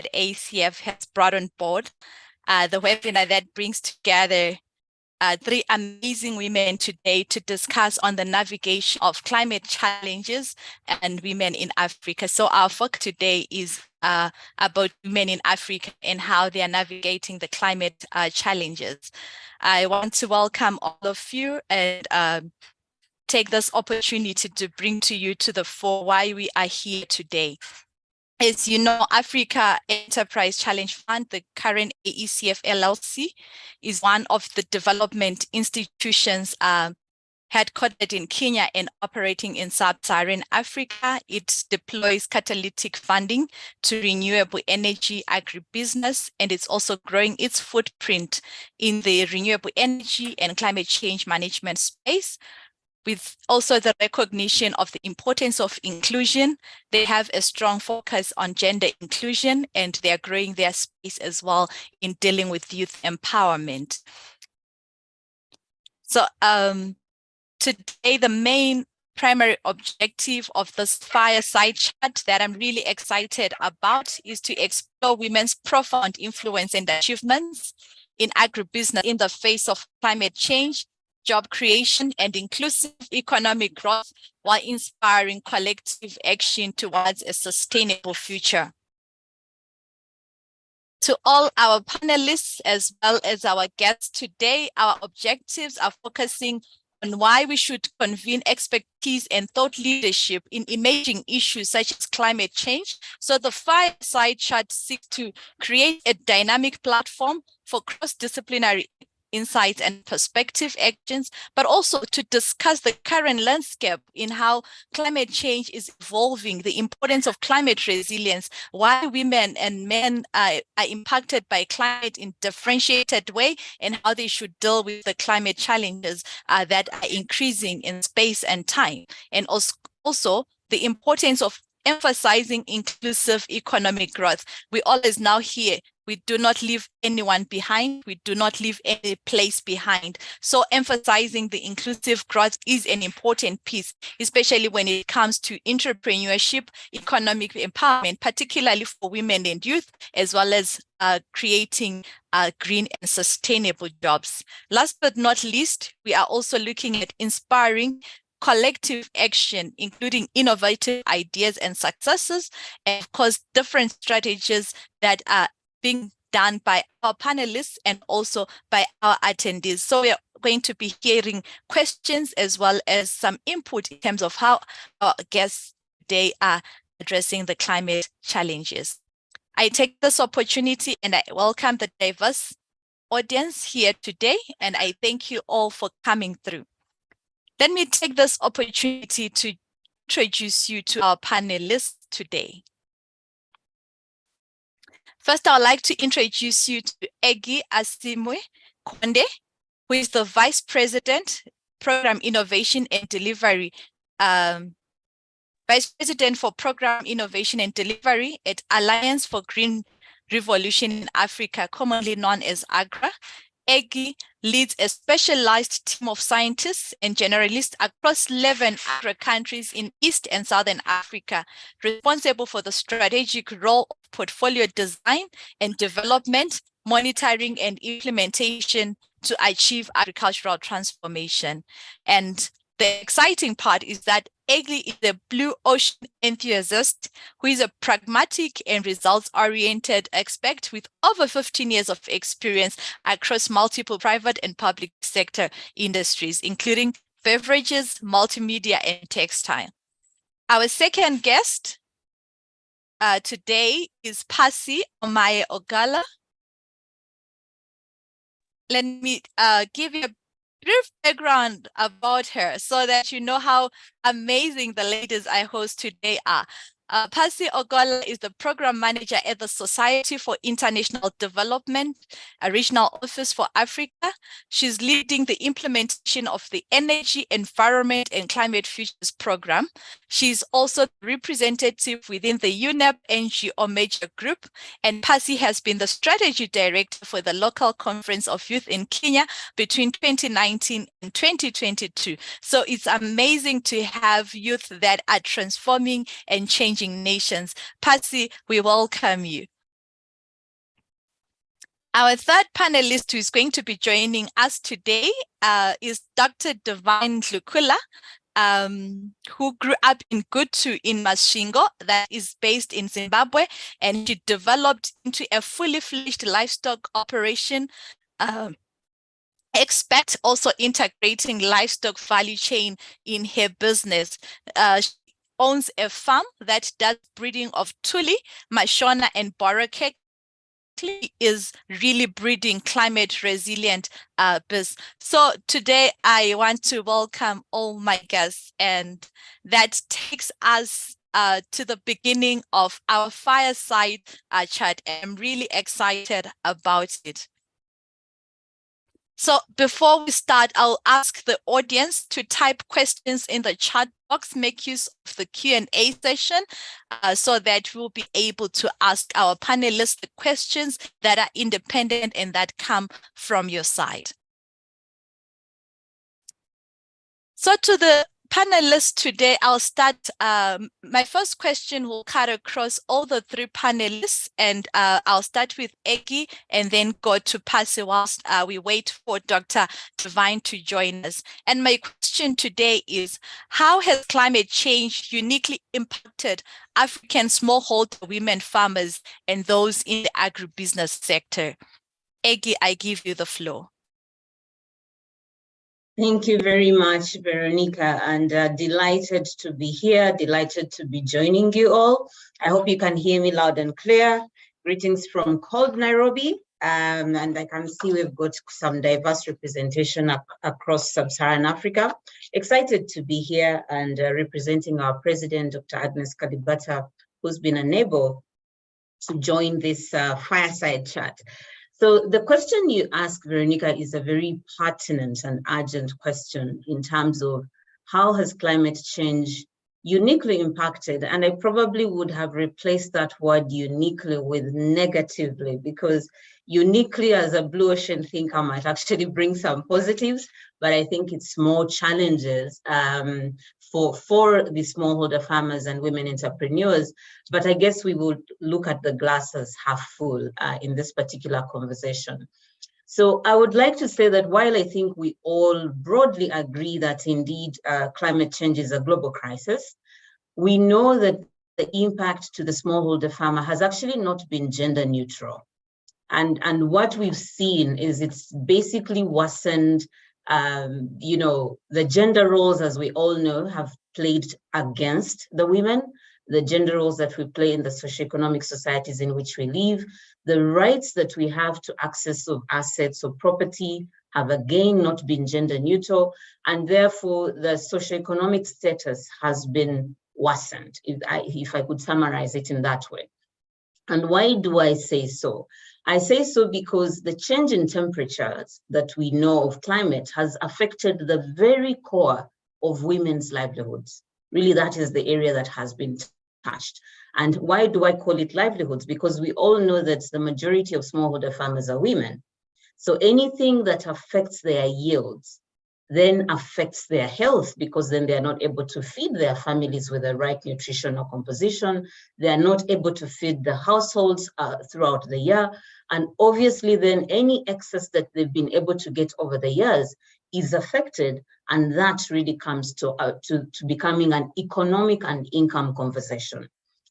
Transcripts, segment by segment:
that ACF has brought on board, the webinar that brings together three amazing women today to discuss on the navigation of climate challenges and women in Africa. So our focus today is about women in Africa and how they are navigating the climate challenges. I want to welcome all of you and take this opportunity to bring to you to the fore why we are here today. As you know, Africa Enterprise Challenge Fund, the current AECF LLC, is one of the development institutions headquartered in Kenya and operating in sub-Saharan Africa. It deploys catalytic funding to renewable energy, agribusiness, and it's also growing its footprint in the renewable energy and climate change management space. With also the recognition of the importance of inclusion, they have a strong focus on gender inclusion, and they are growing their space as well in dealing with youth empowerment. So today, the main primary objective of this fireside chat that I'm really excited about is to explore women's profound influence and achievements in agribusiness in the face of climate change, job creation, and inclusive economic growth, while inspiring collective action towards a sustainable future. To all our panelists, as well as our guests today, our objectives are focusing on why we should convene expertise and thought leadership in emerging issues such as climate change. So the fireside chat seeks to create a dynamic platform for cross-disciplinary insights and perspective actions, but also to discuss the current landscape in how climate change is evolving, the importance of climate resilience, why women and men are impacted by climate in differentiated way, and how they should deal with the climate challenges that are increasing in space and time, and also the importance of emphasizing inclusive economic growth. We always now hear we do not leave anyone behind. We do not leave any place behind. So emphasizing the inclusive growth is an important piece, especially when it comes to entrepreneurship, economic empowerment, particularly for women and youth, as well as creating green and sustainable jobs. Last but not least, we are also looking at inspiring collective action, including innovative ideas and successes, and of course, different strategies that are being done by our panelists and also by our attendees. So we are going to be hearing questions as well as some input in terms of how our guests today are addressing the climate challenges. I take this opportunity and I welcome the diverse audience here today, and I thank you all for coming through. Let me take this opportunity to introduce you to our panelists today. First, I would like to introduce you to Egi Asimwe Konde, who is the Vice President, Program Innovation and Delivery, Vice President for Program Innovation and Delivery at Alliance for Green Revolution in Africa, commonly known as AGRA. Egi leads a specialized team of scientists and generalists across 11 AGRA countries in East and Southern Africa, responsible for the strategic role of portfolio design and development, monitoring and implementation to achieve agricultural transformation. And the exciting part is that Egi is a blue ocean enthusiast who is a pragmatic and results-oriented expert with over 15 years of experience across multiple private and public sector industries, including beverages, multimedia, and textile. Our second guest today is Pasi Omaye Ogala. Let me give you a brief background about her so that you know how amazing the ladies I host today are. Pasi Ogola is the program manager at the Society for International Development, a regional office for Africa. She's leading the implementation of the Energy, Environment, and Climate Futures program. She's also the representative within the UNEP NGO Major Group, and Pasi has been the strategy director for the local conference of youth in Kenya between 2019 and 2022. So it's amazing to have youth that are transforming and changing nations. Pasi, we welcome you. Our third panelist who is going to be joining us today is Dr. Divine Lukula, who grew up in Gutu in Masvingo, that is based in Zimbabwe, and she developed into a fully fledged livestock operation, expert, also integrating livestock value chain in her business. She owns a farm that does breeding of Tuli, Mashona, and Borokek. Is really breeding climate resilient biz. So today I want to welcome all my guests, and that takes us to the beginning of our fireside chat. I'm really excited about it. So before we start, I'll ask the audience to type questions in the chat box, make use of the Q&A session so that we'll be able to ask our panelists the questions that are independent and that come from your side. So to the panelists today, I'll start. My first question will cut across all the three panelists, and I'll start with Eggy and then go to Pasi whilst we wait for Dr. Divine to join us. And my question today is, how has climate change uniquely impacted African smallholder women farmers and those in the agribusiness sector? Eggy, I give you the floor. Thank you very much, Veronica, and delighted to be here, delighted to be joining you all. I hope you can hear me loud and clear. Greetings from cold Nairobi, and I can see we've got some diverse representation across sub-Saharan Africa. Excited to be here and representing our president, Dr. Agnes Kalibata, who's been unable to join this fireside chat. So the question you ask, Veronica, is a very pertinent and urgent question in terms of how has climate change uniquely impacted, and I probably would have replaced that word uniquely with negatively, because uniquely as a blue ocean thinker might actually bring some positives, but I think it's more challenges for the smallholder farmers and women entrepreneurs. But I guess we would look at the glass as half full in this particular conversation. So I would like to say that while I think we all broadly agree that indeed climate change is a global crisis, we know that the impact to the smallholder farmer has actually not been gender neutral. And what we've seen is it's basically worsened. The gender roles, as we all know, have played against the women, the gender roles that we play in the socioeconomic societies in which we live, the rights that we have to access of assets or property have again not been gender neutral, and therefore the socioeconomic status has been worsened, if I could summarize it in that way. And why do I say so? I say so because the change in temperatures that we know of climate has affected the very core of women's livelihoods. Really, that is the area that has been touched. And why do I call it livelihoods? Because we all know that the majority of smallholder farmers are women. So anything that affects their yields then affects their health, because then they're not able to feed their families with the right nutritional composition. They're not able to feed the households throughout the year. And obviously then any excess that they've been able to get over the years is affected. And that really comes to becoming an economic and income conversation.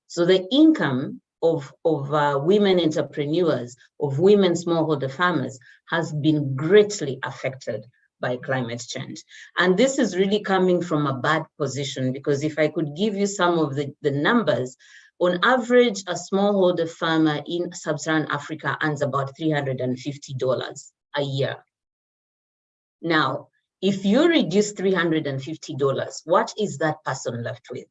So the income of women entrepreneurs, of women smallholder farmers, has been greatly affected by climate change. And this is really coming from a bad position, because if I could give you some of the numbers, on average, a smallholder farmer in sub-Saharan Africa earns about $350 a year. Now, if you reduce $350, what is that person left with?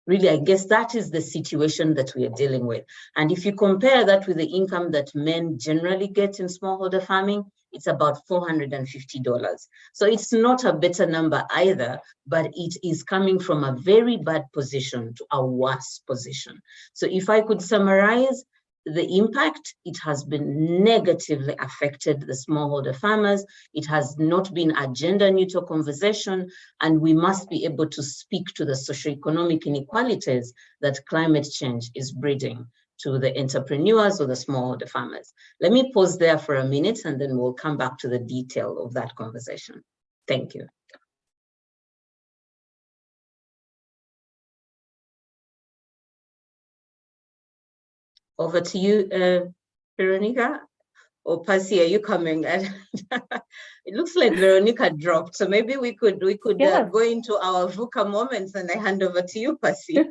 Really, I guess that is the situation that we are dealing with. And if you compare that with the income that men generally get in smallholder farming, it's about $450. So it's not a better number either, but it is coming from a very bad position to a worse position. So if I could summarize the impact, it has been negatively affected the smallholder farmers. It has not been a gender neutral conversation, and we must be able to speak to the socioeconomic inequalities that climate change is breeding. to the entrepreneurs or the small, the farmers. Let me pause there for a minute and then we'll come back to the detail of that conversation. Thank you. Over to you, Veronica. Or Pasi, are you coming? It looks like Veronica dropped, so maybe we could go into our VUCA moments, and I hand over to you, Pasi.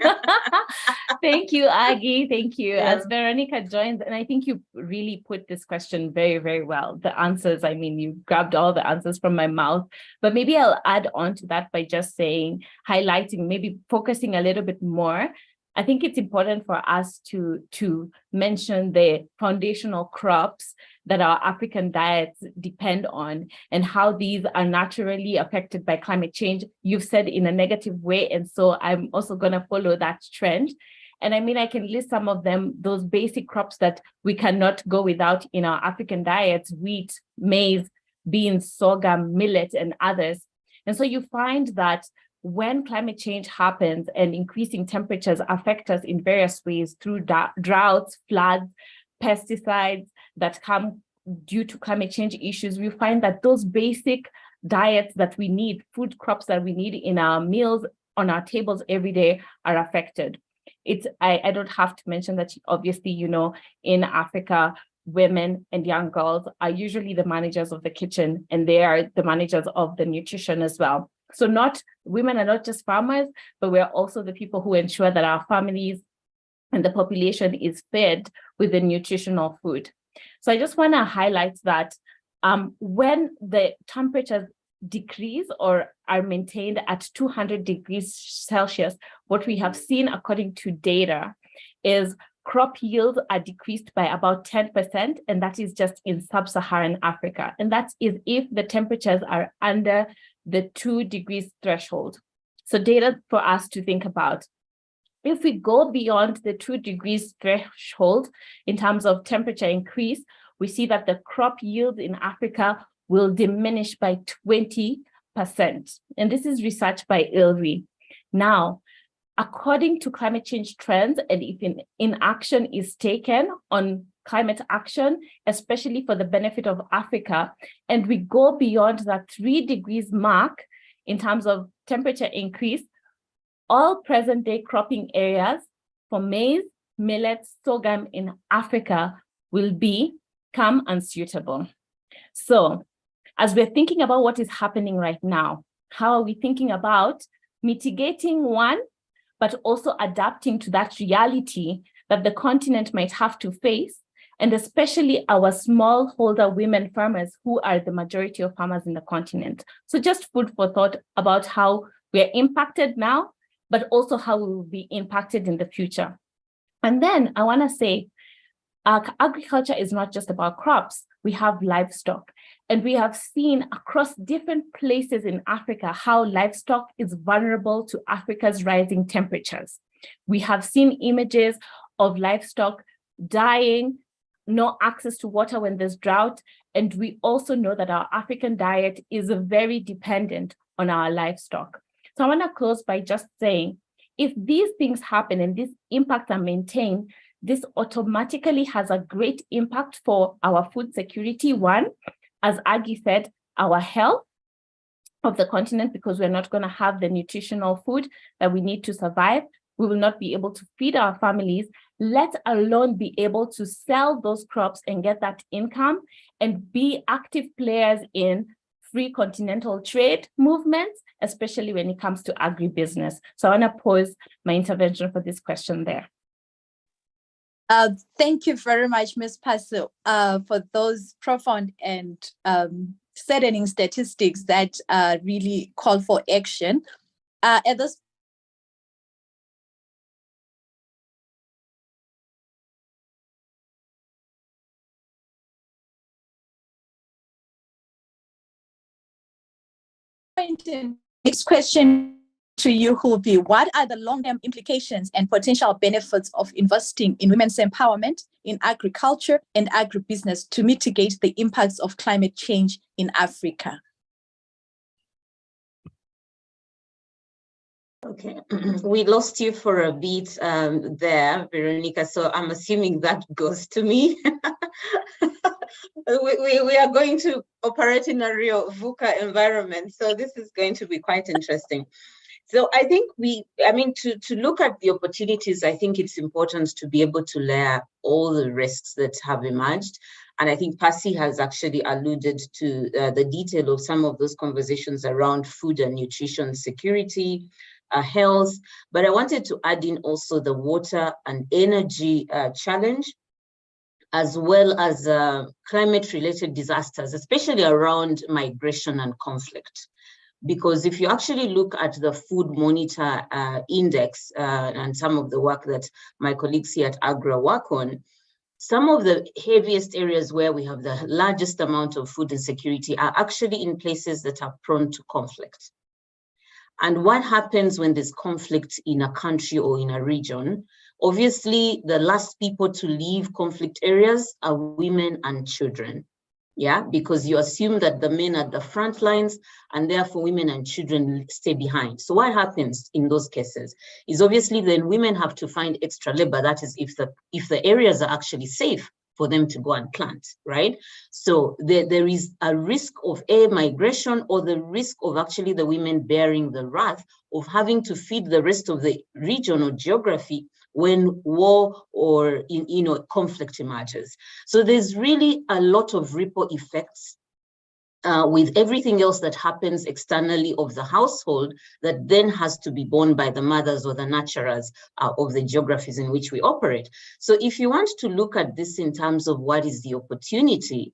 Thank you, Aggie. Thank you. Yeah. As Veronica joins, and I think you really put this question very, very well. The answers, I mean, you grabbed all the answers from my mouth, but maybe I'll add on to that by just saying, highlighting, maybe focusing a little bit more. I think it's important for us to mention the foundational crops that our African diets depend on and how these are naturally affected by climate change. You've said in a negative way, and so I'm also going to follow that trend. And I mean, I can list some of them, those basic crops that we cannot go without in our African diets: wheat, maize, beans, sorghum, millet, and others. And so you find that when climate change happens and increasing temperatures affect us in various ways through droughts, floods, pesticides that come due to climate change issues, we find that those basic diets that we need, food crops that we need in our meals, on our tables every day, are affected. I don't have to mention that, obviously, you know, in Africa, women and young girls are usually the managers of the kitchen, and they are the managers of the nutrition as well. So women are not just farmers, but we're also the people who ensure that our families and the population is fed with the nutritional food. So I just want to highlight that when the temperatures decrease or are maintained at 200 degrees Celsius, what we have seen according to data is crop yields are decreased by about 10%, and that is just in sub-Saharan Africa. And that is if the temperatures are under the 2 degrees threshold. So data for us to think about. If we go beyond the 2 degrees threshold in terms of temperature increase, we see that the crop yield in Africa will diminish by 20%. And this is research by ILRI. Now, according to climate change trends, and if action is taken on climate action, especially for the benefit of Africa, and we go beyond that 3 degrees mark in terms of temperature increase, all present-day cropping areas for maize, millet, sorghum in Africa will become unsuitable. So, as we're thinking about what is happening right now, how are we thinking about mitigating one, but also adapting to that reality that the continent might have to face, and especially our smallholder women farmers, who are the majority of farmers in the continent. So just food for thought about how we're impacted now, but also how we will be impacted in the future. And then I want to say, agriculture is not just about crops. We have livestock. And we have seen across different places in Africa how livestock is vulnerable to Africa's rising temperatures. We have seen images of livestock dying, no access to water when there's drought. And we also know that our African diet is very dependent on our livestock. So I want to close by just saying, if these things happen and these impacts are maintained, this automatically has a great impact for our food security. One, as Aggie said, our health of the continent, because we're not going to have the nutritional food that we need to survive. We will not be able to feed our families, let alone be able to sell those crops and get that income and be active players in free continental trade movements, especially when it comes to agribusiness. So I want to pause my intervention for this question there. Thank you very much, Ms. Paso, for those profound and saddening statistics that really call for action. At this point, next question to you will be, what are the long-term implications and potential benefits of investing in women's empowerment in agriculture and agribusiness to mitigate the impacts of climate change in Africa? Okay, we lost you for a bit there, Veronica, so I'm assuming that goes to me. we are going to operate in a real VUCA environment, so this is going to be quite interesting. So I think to look at the opportunities, I think it's important to be able to layer all the risks that have emerged. And I think Percy has actually alluded to the detail of some of those conversations around food and nutrition security, health. But I wanted to add in also the water and energy challenge, as well as climate-related disasters, especially around migration and conflict. Because if you actually look at the Food Monitor Index and some of the work that my colleagues here at Agra work on, some of the heaviest areas where we have the largest amount of food insecurity are actually in places that are prone to conflict. And what happens when there's conflict in a country or in a region? Obviously, the last people to leave conflict areas are women and children. Yeah, because you assume that the men are at the front lines and therefore women and children stay behind. So what happens in those cases is obviously then women have to find extra labor. That is if the areas are actually safe for them to go and plant, right? So there is a risk of air migration, or the risk of actually the women bearing the wrath of having to feed the rest of the region or geography when war or conflict emerges. So there's really a lot of ripple effects with everything else that happens externally of the household that then has to be borne by the mothers or the nurturers of the geographies in which we operate. So if you want to look at this in terms of what is the opportunity,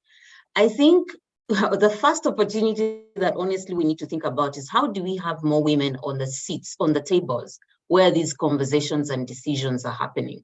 I think the first opportunity that honestly we need to think about is how do we have more women on the seats, on the tables, where these conversations and decisions are happening?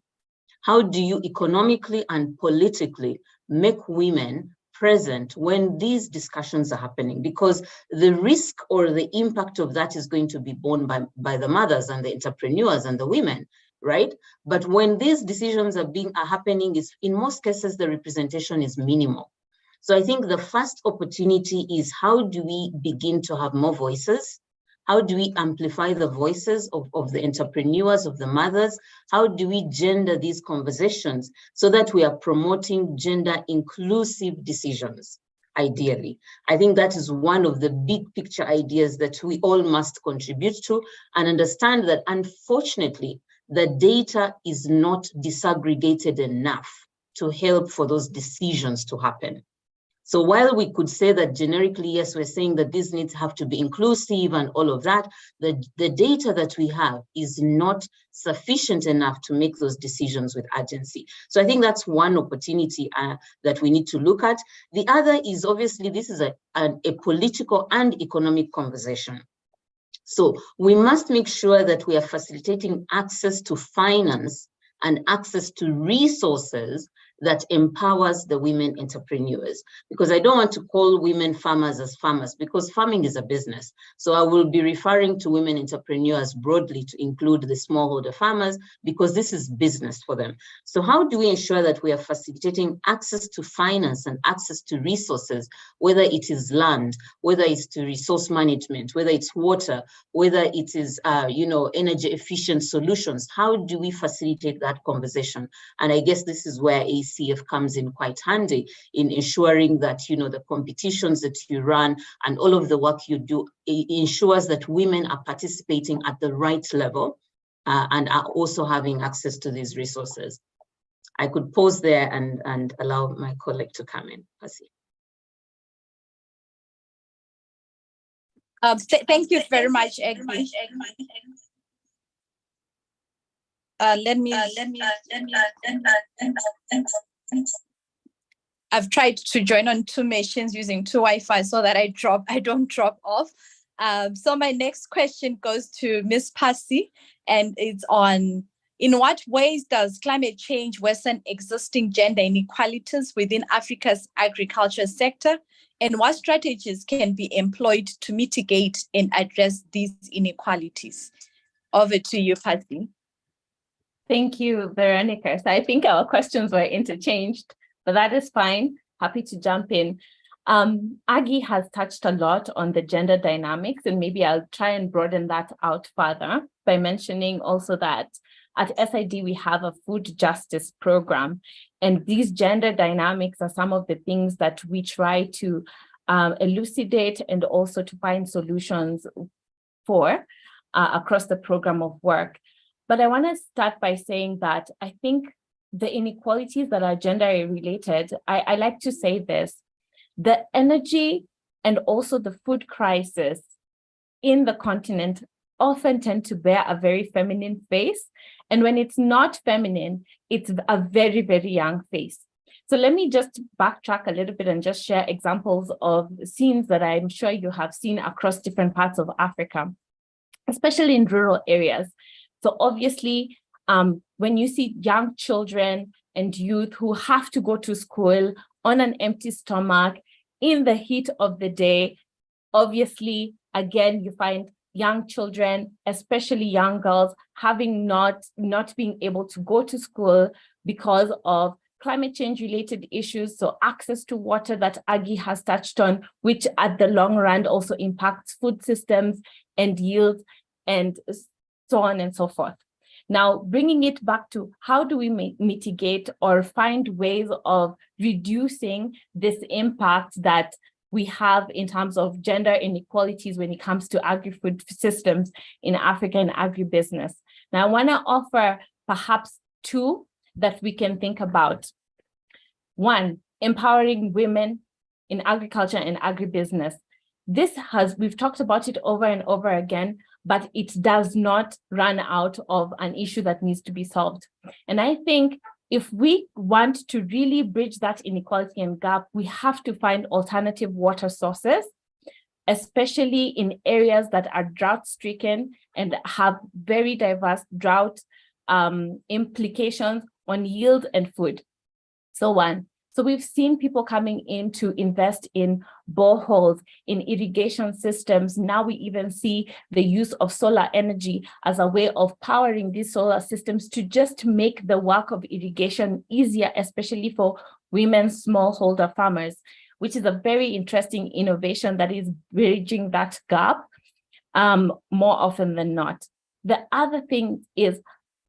How do you economically and politically make women present when these discussions are happening? Because the risk or the impact of that is going to be borne by the mothers and the entrepreneurs and the women, right? But when these decisions are happening, is in most cases the representation is minimal. So I think the first opportunity is how do we begin to have more voices? How do we amplify the voices of the entrepreneurs, of the mothers? How do we gender these conversations so that we are promoting gender inclusive decisions, ideally? I think that is one of the big picture ideas that we all must contribute to, and understand that unfortunately, the data is not disaggregated enough to help for those decisions to happen. So while we could say that generically, yes, we're saying that these needs have to be inclusive and all of that, the data that we have is not sufficient enough to make those decisions with urgency. So I think that's one opportunity that we need to look at. The other is obviously this is a political and economic conversation. So we must make sure that we are facilitating access to finance and access to resources that empowers the women entrepreneurs. Because I don't want to call women farmers as farmers, because farming is a business. So I will be referring to women entrepreneurs broadly to include the smallholder farmers, because this is business for them. So how do we ensure that we are facilitating access to finance and access to resources, whether it is land, whether it's to resource management, whether it's water, whether it is energy efficient solutions? How do we facilitate that conversation? And I guess this is where ACF comes in quite handy in ensuring that the competitions that you run and all of the work you do ensures that women are participating at the right level and are also having access to these resources. I could pause there and allow my colleague to come in. Thank you very much, Agri. I've tried to join on two machines using two Wi-Fi so that I don't drop off. So my next question goes to Ms. Percy, and it's on: in what ways does climate change worsen existing gender inequalities within Africa's agriculture sector? And what strategies can be employed to mitigate and address these inequalities? Over to you, Percy. Thank you, Veronica. So I think our questions were interchanged, but that is fine. Happy to jump in. Aggie has touched a lot on the gender dynamics, and maybe I'll try and broaden that out further by mentioning also that at SID, we have a food justice program, and these gender dynamics are some of the things that we try to elucidate and also to find solutions for across the program of work. But I want to start by saying that I think the inequalities that are gender related, I like to say this, the energy and also the food crisis in the continent often tend to bear a very feminine face. And when it's not feminine, it's a very, very young face. So let me just backtrack a little bit and just share examples of scenes that I'm sure you have seen across different parts of Africa, especially in rural areas. So obviously, when you see young children and youth who have to go to school on an empty stomach in the heat of the day, obviously, again, you find young children, especially young girls, having not being able to go to school because of climate change related issues. So access to water that Aggie has touched on, which at the long run also impacts food systems and yields and so on and so forth. Now, bringing it back to how do we mitigate or find ways of reducing this impact that we have in terms of gender inequalities when it comes to agri-food systems in Africa and agribusiness. Now, I want to offer perhaps two that we can think about. One, empowering women in agriculture and agribusiness. We've talked about it over and over again, but it does not run out of an issue that needs to be solved. And I think if we want to really bridge that inequality and gap, we have to find alternative water sources, especially in areas that are drought-stricken and have very diverse drought implications on yield and food. So we've seen people coming in to invest in boreholes, in irrigation systems. Now we even see the use of solar energy as a way of powering these solar systems to just make the work of irrigation easier, especially for women smallholder farmers, which is a very interesting innovation that is bridging that gap more often than not. The other thing is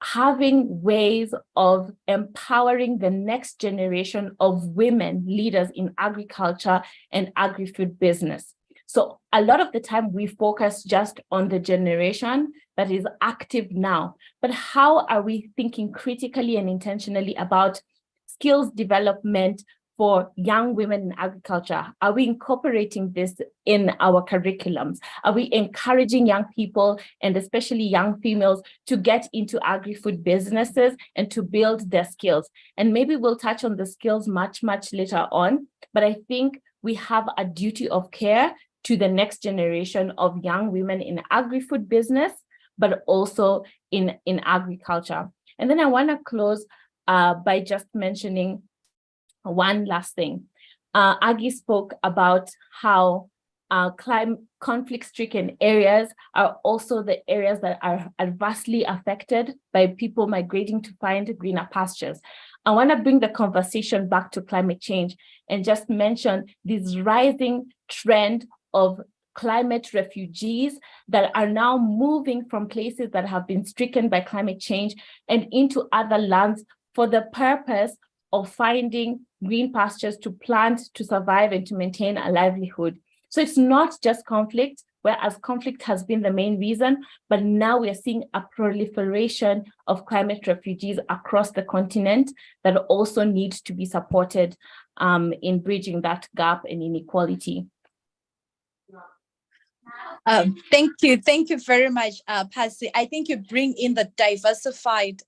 having ways of empowering the next generation of women leaders in agriculture and agri-food business. So a lot of the time we focus just on the generation that is active now, but how are we thinking critically and intentionally about skills development for young women in agriculture? Are we incorporating this in our curriculums? Are we encouraging young people and especially young females to get into agri-food businesses and to build their skills? And maybe we'll touch on the skills much, much later on, but I think we have a duty of care to the next generation of young women in agri-food business, but also in agriculture. And then I want to close by just mentioning one last thing. Aggie spoke about how conflict-stricken areas are also the areas that are adversely affected by people migrating to find greener pastures. I want to bring the conversation back to climate change and just mention this rising trend of climate refugees that are now moving from places that have been stricken by climate change and into other lands for the purpose of finding green pastures to plant, to survive, and to maintain a livelihood. So it's not just conflict, whereas conflict has been the main reason, but now we are seeing a proliferation of climate refugees across the continent that also need to be supported in bridging that gap and inequality. Thank you very much, Pasi. I think you bring in the diversified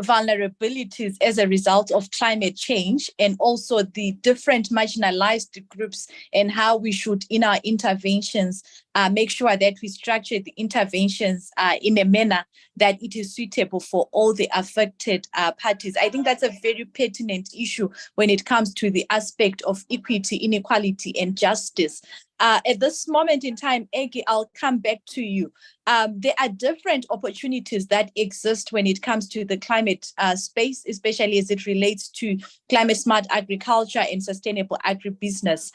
vulnerabilities as a result of climate change and also the different marginalized groups and how we should, in our interventions, make sure that we structure the interventions in a manner that it is suitable for all the affected parties. I think that's a very pertinent issue when it comes to the aspect of equity, inequality, and justice. At this moment in time, Aggie, I'll come back to you. There are different opportunities that exist when it comes to the climate space, especially as it relates to climate smart agriculture and sustainable agribusiness.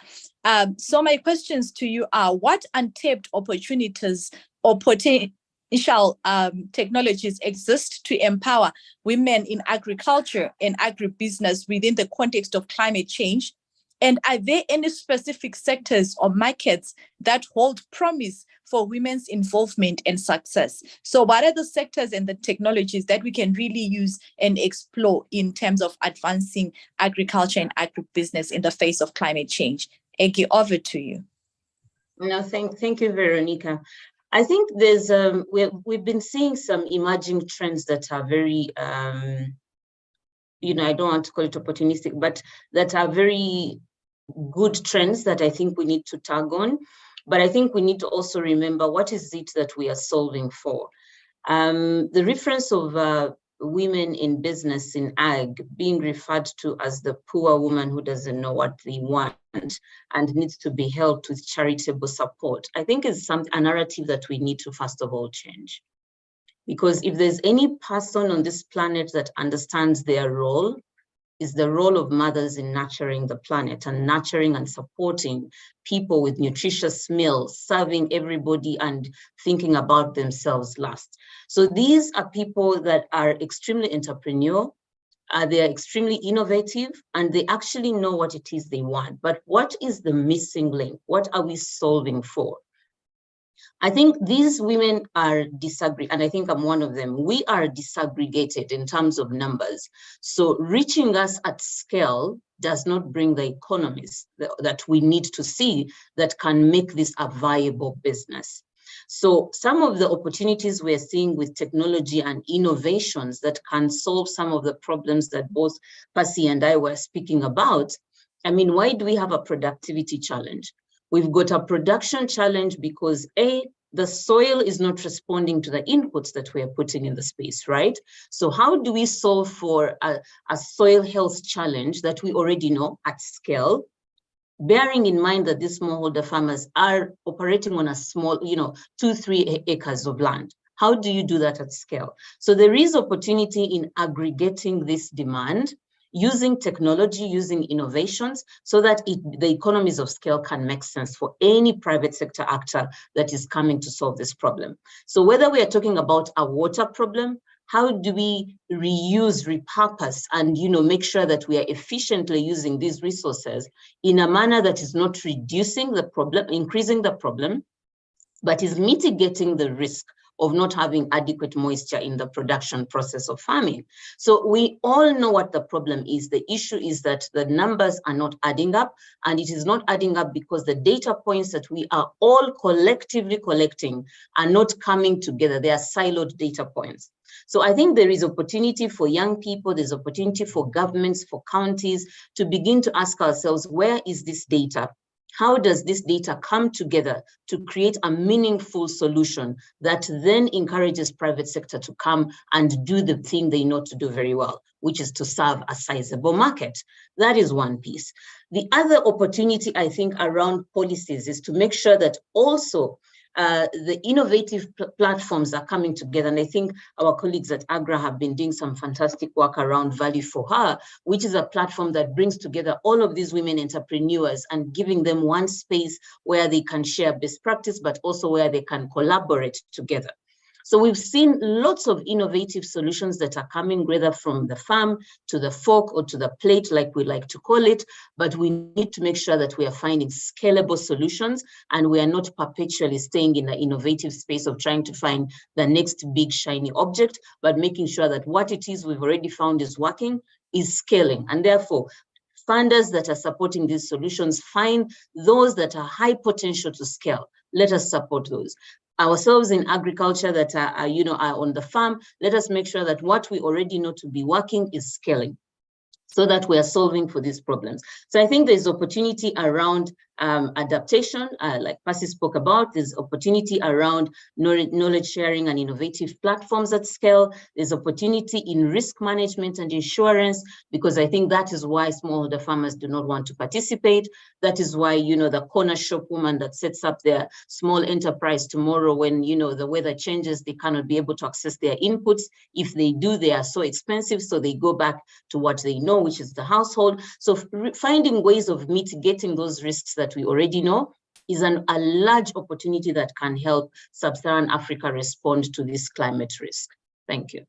So my questions to you are, what untapped opportunities or technologies exist to empower women in agriculture and agribusiness within the context of climate change? And are there any specific sectors or markets that hold promise for women's involvement and success? So what are the sectors and the technologies that we can really use and explore in terms of advancing agriculture and agribusiness in the face of climate change? Egi, over to you. No, thank you, Veronica. I think there's we've been seeing some emerging trends that are very I don't want to call it opportunistic, but that are very good trends that I think we need to tag on. But I think we need to also remember, what is it that we are solving for? The reference of women in business in ag being referred to as the poor woman who doesn't know what they want and needs to be helped with charitable support, I think is a narrative that we need to first of all change. Because if there's any person on this planet that understands their role, is the role of mothers in nurturing the planet and nurturing and supporting people with nutritious meals, serving everybody and thinking about themselves last. So these are people that are extremely entrepreneurial, they're extremely innovative, and they actually know what it is they want. But what is the missing link? What are we solving for? I think these women are disaggregated, and I think I'm one of them. We are disaggregated in terms of numbers. So reaching us at scale does not bring the economies that we need to see that can make this a viable business. So some of the opportunities we're seeing with technology and innovations that can solve some of the problems that both Percy and I were speaking about. I mean, why do we have a productivity challenge? We've got a production challenge because the soil is not responding to the inputs that we are putting in the space, right? So how do we solve for a soil health challenge that we already know at scale, bearing in mind that these smallholder farmers are operating on a small, 2-3 acres of land? How do you do that at scale? So there is opportunity in aggregating this demand, using technology, using innovations, so that the economies of scale can make sense for any private sector actor that is coming to solve this problem. So whether we are talking about a water problem, how do we reuse, repurpose, and make sure that we are efficiently using these resources in a manner that is not reducing the problem, increasing the problem, but is mitigating the risk of not having adequate moisture in the production process of farming. So we all know what the problem is. The issue is that the numbers are not adding up, and it is not adding up because the data points that we are all collectively collecting are not coming together. They are siloed data points. So I think there is opportunity for young people, there's opportunity for governments, for counties to begin to ask ourselves, where is this data? How does this data come together to create a meaningful solution that then encourages private sector to come and do the thing they know to do very well, which is to serve a sizable market? That is one piece. The other opportunity, I think, around policies is to make sure that also the innovative platforms are coming together. And I think our colleagues at Agra have been doing some fantastic work around Value for Her, which is a platform that brings together all of these women entrepreneurs and giving them one space where they can share best practice, but also where they can collaborate together. So we've seen lots of innovative solutions that are coming, whether from the farm to the fork or to the plate, like we like to call it, but we need to make sure that we are finding scalable solutions and we are not perpetually staying in the innovative space of trying to find the next big shiny object, but making sure that what it is we've already found is working is scaling. And therefore, funders that are supporting these solutions find those that are high potential to scale. Let us support those. Ourselves in agriculture that are on the farm, let us make sure that what we already know to be working is scaling, so that we are solving for these problems. So I think there's opportunity around adaptation, like Percy spoke about. There's opportunity around knowledge sharing and innovative platforms at scale. There's opportunity in risk management and insurance, because I think that is why smallholder farmers do not want to participate. That is why, the corner shop woman that sets up their small enterprise tomorrow, when, the weather changes, they cannot be able to access their inputs. If they do, they are so expensive. So they go back to what they know, which is the household. So finding ways of mitigating those risks that we already know is a large opportunity that can help Sub-Saharan Africa respond to this climate risk. Thank you.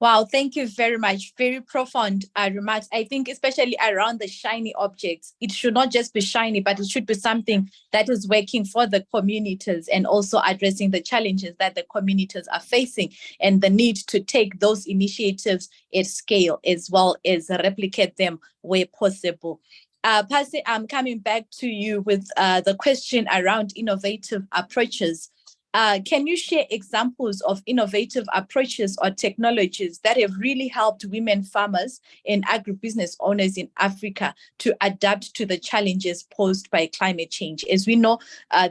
Wow, thank you very much. Very profound remarks. I think especially around the shiny objects, it should not just be shiny, but it should be something that is working for the communities and also addressing the challenges that the communities are facing and the need to take those initiatives at scale as well as replicate them where possible. Pasi, I'm coming back to you with the question around innovative approaches. Can you share examples of innovative approaches or technologies that have really helped women farmers and agribusiness owners in Africa to adapt to the challenges posed by climate change? As we know,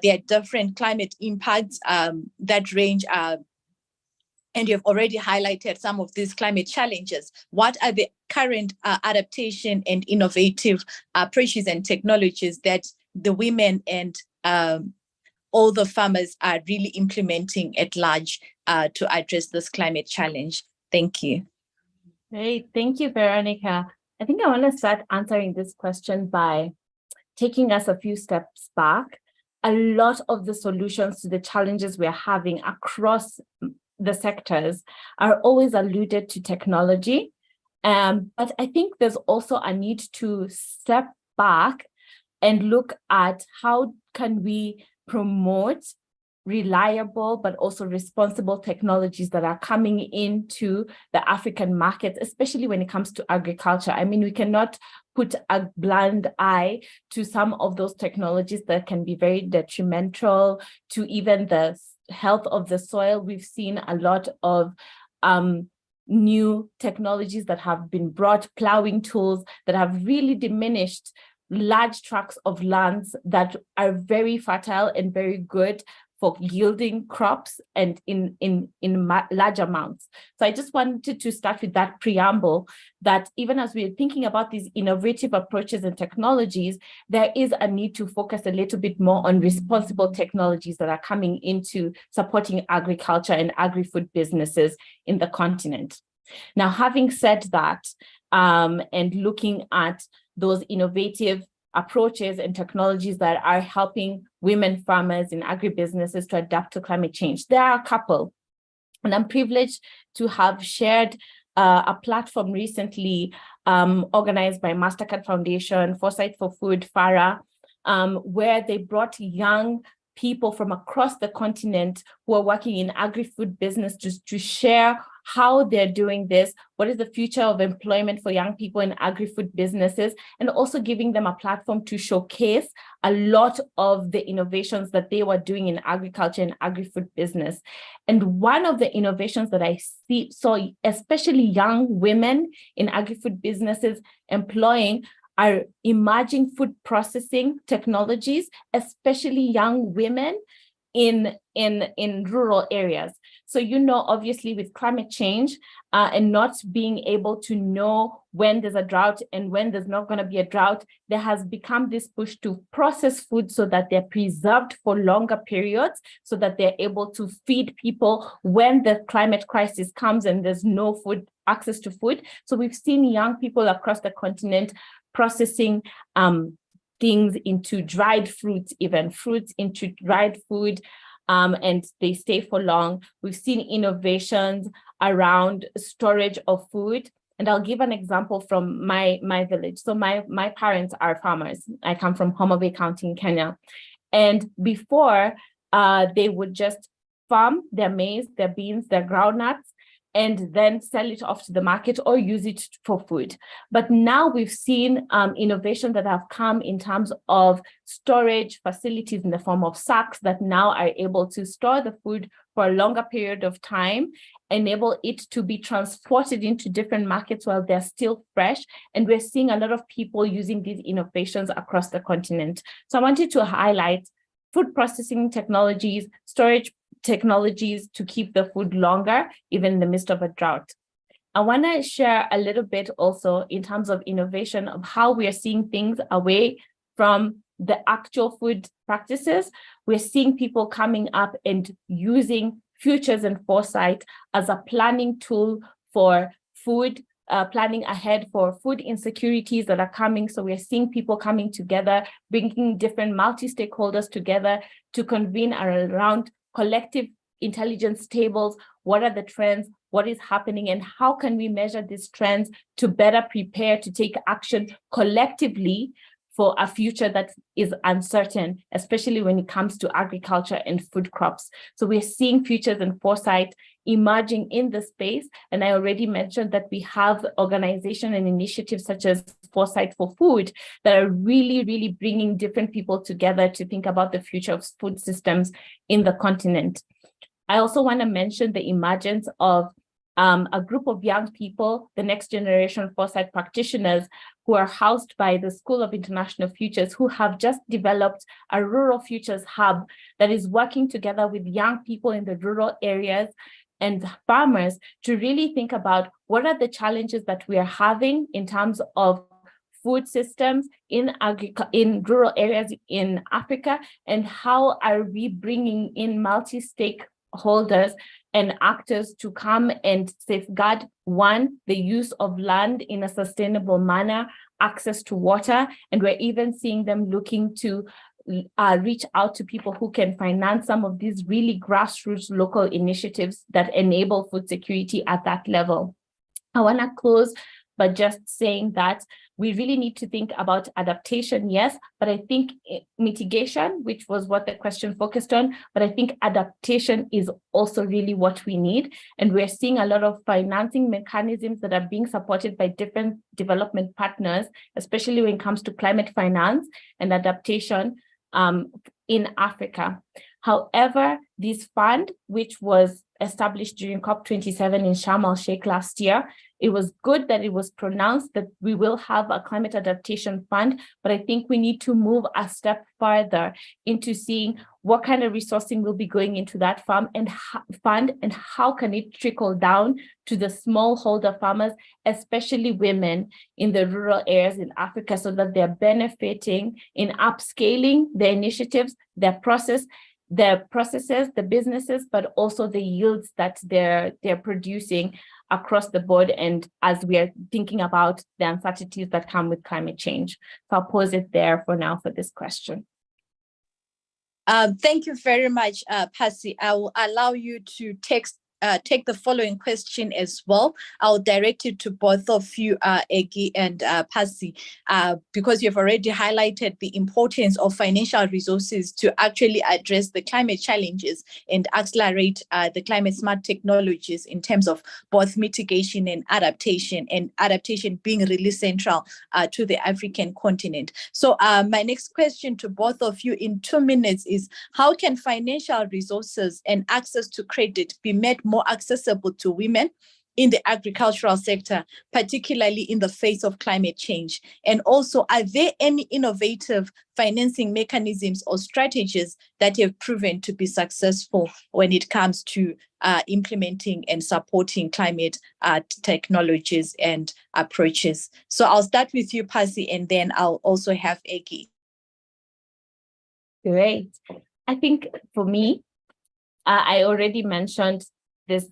there are different climate impacts that range, and you have already highlighted some of these climate challenges. What are the current adaptation and innovative approaches and technologies that the women and all the farmers are really implementing at large to address this climate challenge? Thank you. Great. Thank you, Veronica. I think I want to start answering this question by taking us a few steps back. A lot of the solutions to the challenges we're having across the sectors are always alluded to technology. But I think there's also a need to step back and look at how can we promote reliable but also responsible technologies that are coming into the African market, especially when it comes to agriculture. I mean, we cannot put a blind eye to some of those technologies that can be very detrimental to even the health of the soil. We've seen a lot of new technologies that have been brought, plowing tools that have really diminished large tracts of lands that are very fertile and very good for yielding crops and in large amounts. So I just wanted to start with that preamble, that even as we're thinking about these innovative approaches and technologies, there is a need to focus a little bit more on responsible technologies that are coming into supporting agriculture and agri-food businesses in the continent. Now, having said that, and looking at those innovative approaches and technologies that are helping women farmers in agribusinesses to adapt to climate change, there are a couple. And I'm privileged to have shared a platform recently organized by MasterCard Foundation, Foresight for Food, FARA, where they brought young people from across the continent who are working in agri-food business to share how they're doing this, what is the future of employment for young people in agri-food businesses, and also giving them a platform to showcase a lot of the innovations that they were doing in agriculture and agri-food business. And one of the innovations that I saw, especially young women in agri-food businesses employing, are emerging food processing technologies, especially young women in rural areas. So, you know, obviously with climate change and not being able to know when there's a drought and when there's not going to be a drought, there has become this push to process food so that they're preserved for longer periods, so that they're able to feed people when the climate crisis comes and there's no food, access to food. So we've seen young people across the continent processing things into dried fruits, even fruits into dried food, and they stay for long. We've seen innovations around storage of food. And I'll give an example from my village. So my parents are farmers. I come from Homa Bay County in Kenya. And before, they would just farm their maize, their beans, their groundnuts, and then sell it off to the market or use it for food. But now we've seen innovations that have come in terms of storage facilities in the form of sacks that now are able to store the food for a longer period of time, enable it to be transported into different markets while they're still fresh. And we're seeing a lot of people using these innovations across the continent. So I wanted to highlight food processing technologies, storage technologies to keep the food longer, even in the midst of a drought. I want to share a little bit also in terms of innovation of how we are seeing things away from the actual food practices. We're seeing people coming up and using futures and foresight as a planning tool for food planning ahead for food insecurities that are coming. So we're seeing people coming together, bringing different multi-stakeholders together to convene around collective intelligence tables. What are the trends? What is happening? And how can we measure these trends to better prepare to take action collectively for a future that is uncertain, especially when it comes to agriculture and food crops. So we're seeing futures and foresight emerging in the space. And I already mentioned that we have organizations and initiatives such as Foresight for Food that are really, really bringing different people together to think about the future of food systems in the continent. I also want to mention the emergence of a group of young people, the next generation foresight practitioners, who are housed by the School of International Futures, who have just developed a rural futures hub that is working together with young people in the rural areas and farmers to really think about what are the challenges that we are having in terms of food systems in rural areas in Africa, and how are we bringing in multi-stakeholders and actors to come and safeguard, one, the use of land in a sustainable manner, access to water, and we're even seeing them looking to reach out to people who can finance some of these really grassroots local initiatives that enable food security at that level. I want to close by just saying that we really need to think about adaptation, yes, but I think mitigation, which was what the question focused on, but I think adaptation is also really what we need. And we're seeing a lot of financing mechanisms that are being supported by different development partners, especially when it comes to climate finance and adaptation in Africa. However, this fund, which was established during COP27 in Sharm el-Sheikh last year, it was good that it was pronounced that we will have a climate adaptation fund, but I think we need to move a step further into seeing what kind of resourcing will be going into that fund and how can it trickle down to the smallholder farmers, especially women in the rural areas in Africa, so that they're benefiting in upscaling their initiatives, their processes, the businesses, but also the yields that they're producing across the board, and as we are thinking about the uncertainties that come with climate change. So I'll pause it there for now for this question. Thank you very much, Pasi. I will allow you to take the following question as well. I'll direct it to both of you, Egi and Pasi, because you've already highlighted the importance of financial resources to actually address the climate challenges and accelerate the climate smart technologies in terms of both mitigation and adaptation being really central to the African continent. So my next question to both of you in 2 minutes is, how can financial resources and access to credit be made more accessible to women in the agricultural sector, particularly in the face of climate change? And also, are there any innovative financing mechanisms or strategies that have proven to be successful when it comes to implementing and supporting climate technologies and approaches? So I'll start with you, Pasi, and then I'll also have Egi. Great. I think for me, I already mentioned this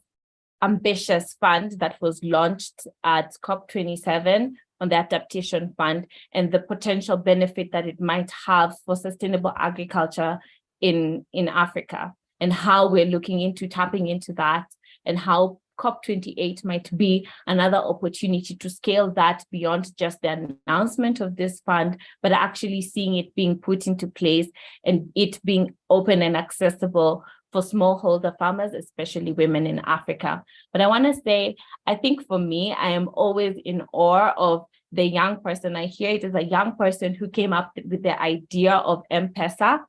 ambitious fund that was launched at COP27 on the Adaptation Fund and the potential benefit that it might have for sustainable agriculture in Africa, and how we're looking into tapping into that, and how COP28 might be another opportunity to scale that beyond just the announcement of this fund, but actually seeing it being put into place and it being open and accessible for smallholder farmers, especially women in Africa. But I want to say, I think for me, I am always in awe of the young person. I hear it as a young person who came up with the idea of M-Pesa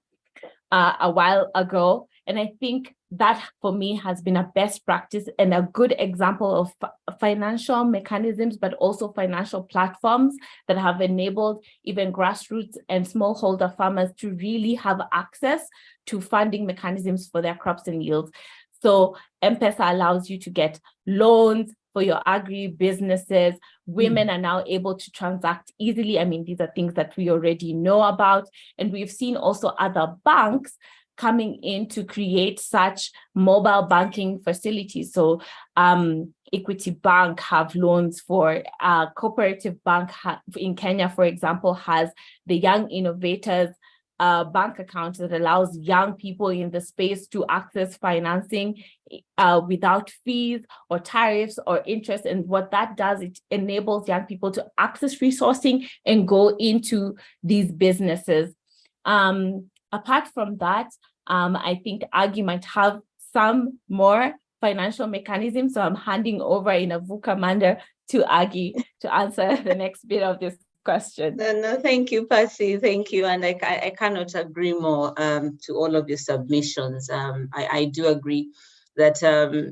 a while ago. And I think that for me has been a best practice and a good example of financial mechanisms, but also financial platforms that have enabled even grassroots and smallholder farmers to really have access to funding mechanisms for their crops and yields. So M-Pesa allows you to get loans for your agri-businesses. Women are now able to transact easily. I mean, these are things that we already know about. And we've seen also other banks coming in to create such mobile banking facilities. So Equity Bank have loans for. Cooperative Bank in Kenya, for example, has the Young Innovators bank account that allows young people in the space to access financing without fees or tariffs or interest. And what that does, it enables young people to access resourcing and go into these businesses. Apart from that, I think Aggie might have some more financial mechanisms. So I'm handing over in a VUCA manner to Aggie to answer the next bit of this question. No, thank you, Percy. Thank you. And I cannot agree more to all of your submissions. I do agree that,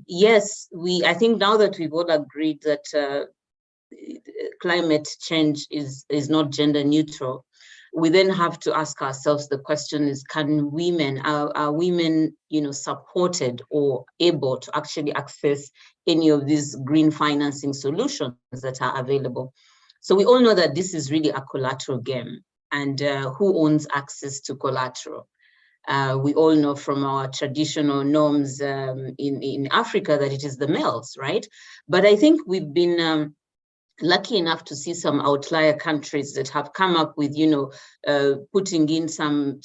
yes, I think now that we've all agreed that climate change is not gender neutral, we then have to ask ourselves the question is, can women, are women, supported or able to actually access any of these green financing solutions that are available? So we all know that this is really a collateral game, and who owns access to collateral? We all know from our traditional norms in Africa that it is the males, right? But I think we've been lucky enough to see some outlier countries that have come up with, putting in some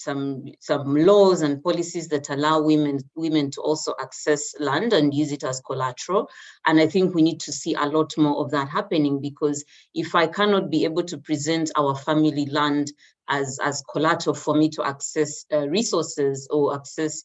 laws and policies that allow women to also access land and use it as collateral. And I think we need to see a lot more of that happening, because if I cannot be able to present our family land as collateral for me to access resources or access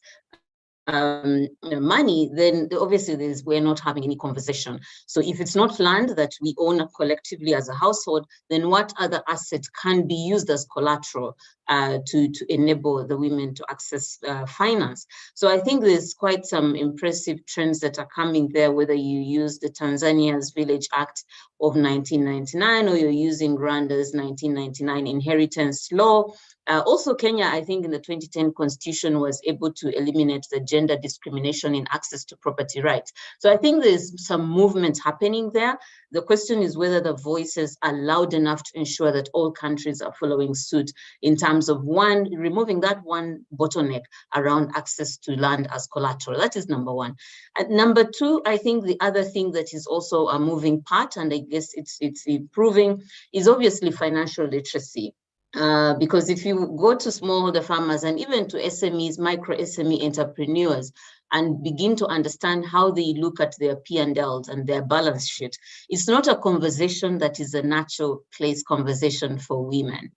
money, then obviously we're not having any conversation. So if it's not land that we own collectively as a household, then what other asset can be used as collateral to enable the women to access finance? So I think there's quite some impressive trends that are coming there, whether you use the Tanzania's Village Act of 1999 or you're using Rwanda's 1999 inheritance law. Also, Kenya, I think in the 2010 constitution was able to eliminate the gender discrimination in access to property rights. So I think there's some movement happening there. The question is whether the voices are loud enough to ensure that all countries are following suit in terms of, one, removing that one bottleneck around access to land as collateral. That is number one. And number two, I think the other thing that is also a moving part, and I guess it's improving, is obviously financial literacy. Because if you go to smallholder farmers and even to SMEs, micro SME entrepreneurs, and begin to understand how they look at their P&Ls and their balance sheet, it's not a conversation that is a natural place conversation for women.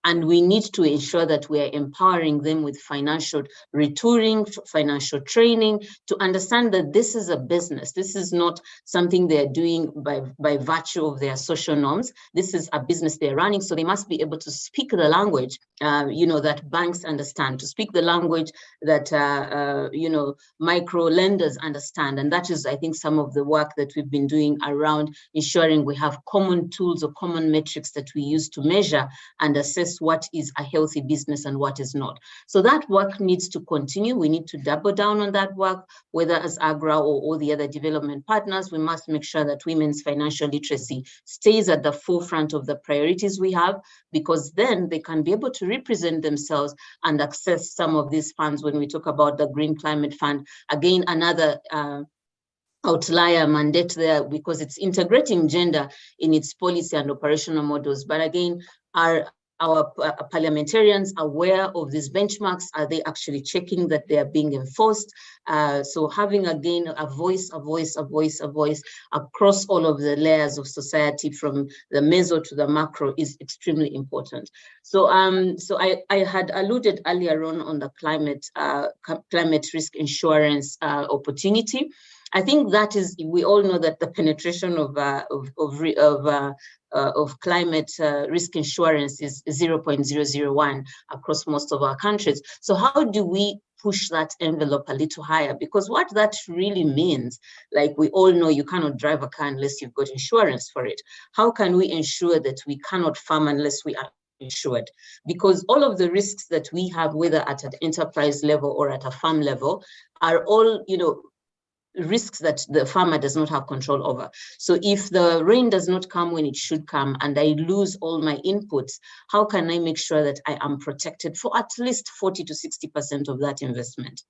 And we need to ensure that we are empowering them with financial retooling, financial training, to understand that this is a business. This is not something they're doing by virtue of their social norms. This is a business they're running, so they must be able to speak the language, that banks understand, to speak the language that, micro lenders understand. And that is, I think, some of the work that we've been doing around ensuring we have common tools or common metrics that we use to measure and assess what is a healthy business and what is not. So that work needs to continue. We need to double down on that work, whether as AGRA or all the other development partners. We must make sure that women's financial literacy stays at the forefront of the priorities we have, because then they can be able to represent themselves and access some of these funds. When we talk about the Green Climate Fund, again, another outlier mandate there, because it's integrating gender in its policy and operational models. But again, our parliamentarians aware of these benchmarks? Are they actually checking that they are being enforced? So having, again, a voice across all of the layers of society, from the meso to the macro, is extremely important. So I had alluded earlier on the climate risk insurance opportunity. I think that is, we all know that the penetration of climate risk insurance is 0.001 across most of our countries. So how do we push that envelope a little higher? Because what that really means, like we all know, you cannot drive a car unless you've got insurance for it. How can we ensure that we cannot farm unless we are insured? Because all of the risks that we have, whether at an enterprise level or at a farm level, are all, risks that the farmer does not have control over. So if the rain does not come when it should come and I lose all my inputs, how can I make sure that I am protected for at least 40 to 60% of that investment?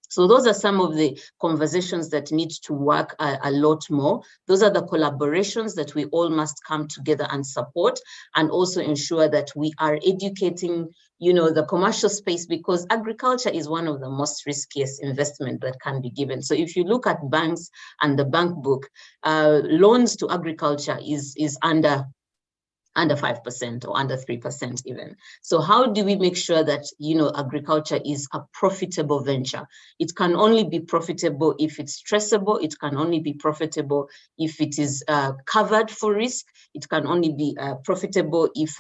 So those are some of the conversations that need to work a lot more. Those are the collaborations that we all must come together and support, and also ensure that we are educating, the commercial space, because agriculture is one of the most riskiest investment that can be given. So if you look at banks and the bank book, loans to agriculture is under 5% or under 3% even. So how do we make sure that, agriculture is a profitable venture? It can only be profitable if it's traceable. It can only be profitable if it is covered for risk. It can only be profitable if,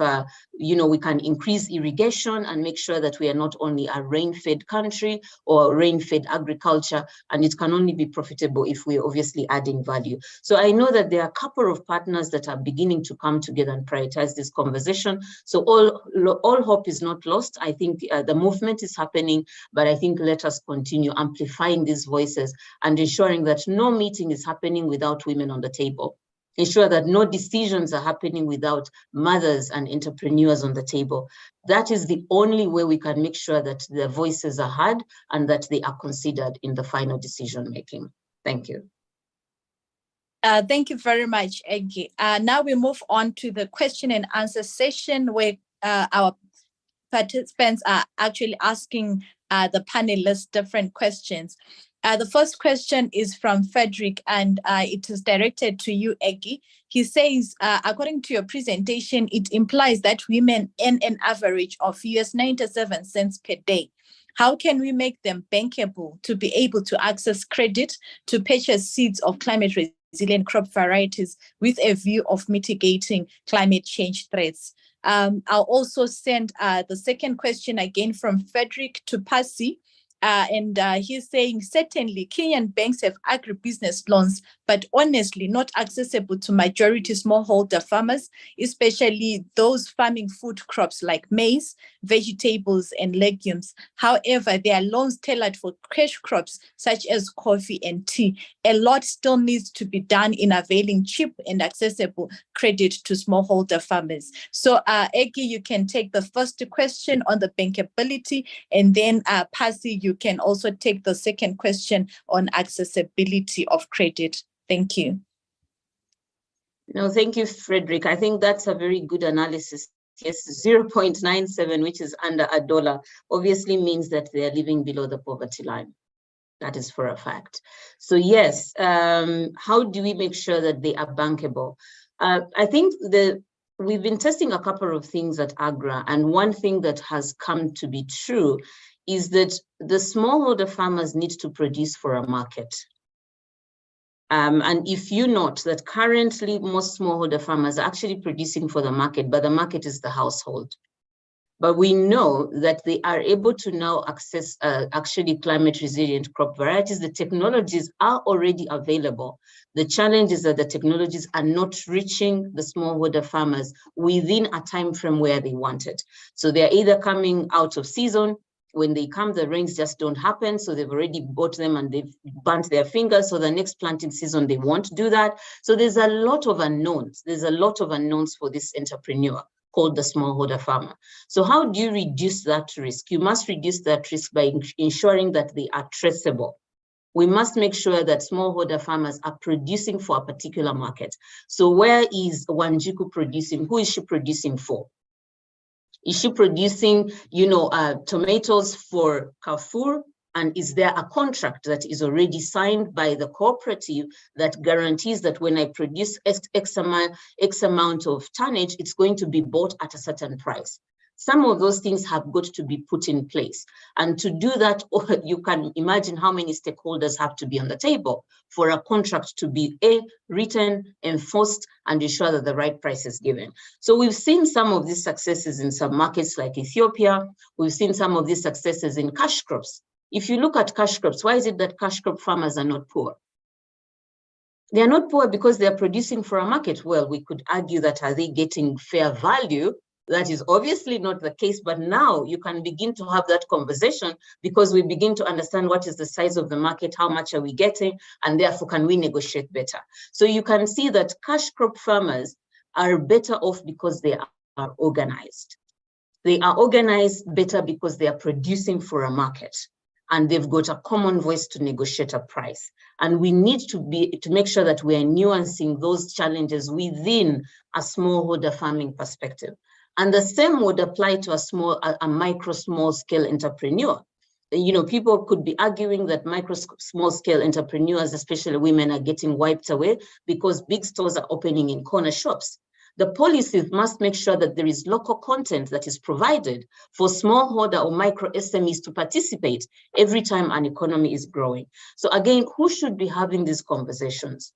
we can increase irrigation and make sure that we are not only a rain-fed country or rain-fed agriculture, and it can only be profitable if we're obviously adding value. So I know that there are a couple of partners that are beginning to come together and prioritize this conversation. So all hope is not lost. I think the movement is happening, but I think let us continue amplifying these voices and ensuring that no meeting is happening without women on the table. Ensure that no decisions are happening without mothers and entrepreneurs on the table. That is the only way we can make sure that their voices are heard and that they are considered in the final decision making. Thank you. Thank you very much, Eggy. Now we move on to the question and answer session, where our participants are actually asking the panelists different questions. The first question is from Frederick, and it is directed to you, Eggy. He says, according to your presentation, it implies that women earn an average of US 97 cents per day. How can we make them bankable to be able to access credit to purchase seeds of climate resilient crop varieties with a view of mitigating climate change threats? I'll also send the second question again from Frederick to Pasi. And he's saying, certainly Kenyan banks have agribusiness loans, but honestly not accessible to majority smallholder farmers, especially those farming food crops like maize, vegetables, and legumes. However, there are loans tailored for cash crops such as coffee and tea. A lot still needs to be done in availing cheap and accessible credit to smallholder farmers. So, Eggy, you can take the first question on the bankability, and then Pasi, you can also take the second question on accessibility of credit. Thank you. No, thank you, Frederick. I think that's a very good analysis. Yes, 0.97, which is under $1, obviously means that they are living below the poverty line. That is for a fact. So yes, how do we make sure that they are bankable? I think we've been testing a couple of things at Agra, and one thing that has come to be true is that the smallholder farmers need to produce for a market. And if you note that currently most smallholder farmers are actually producing for the market, but the market is the household. But we know that they are able to now access actually climate resilient crop varieties. The technologies are already available. The challenge is that the technologies are not reaching the smallholder farmers within a time frame where they want it. So they're either coming out of season. When they come, the rains just don't happen. So they've already bought them and they've burnt their fingers. So the next planting season, they won't do that. So there's a lot of unknowns. There's a lot of unknowns for this entrepreneur called the smallholder farmer. So how do you reduce that risk? You must reduce that risk by ensuring that they are traceable. We must make sure that smallholder farmers are producing for a particular market. So where is Wanjiku producing? Who is she producing for? Is she producing, tomatoes for Carrefour? And is there a contract that is already signed by the cooperative that guarantees that when I produce X amount of tonnage, it's going to be bought at a certain price? Some of those things have got to be put in place. And to do that, you can imagine how many stakeholders have to be on the table for a contract to be written, enforced, and ensure that the right price is given. So we've seen some of these successes in some markets like Ethiopia. We've seen some of these successes in cash crops. If you look at cash crops, why is it that cash crop farmers are not poor? They are not poor because they are producing for a market. Well, we could argue that are they getting fair value? That is obviously not the case, but now you can begin to have that conversation because we begin to understand what is the size of the market, how much are we getting, and therefore can we negotiate better. So you can see that cash crop farmers are better off because they are organized. They are organized better because they are producing for a market. and they've got a common voice to negotiate a price. And we need to make sure that we are nuancing those challenges within a smallholder farming perspective. And the same would apply to a micro small scale entrepreneur. People could be arguing that micro small scale entrepreneurs, especially women, are getting wiped away because big stores are opening in corner shops. The policies must make sure that there is local content that is provided for smallholder or micro SMEs to participate every time an economy is growing. So again, who should be having these conversations?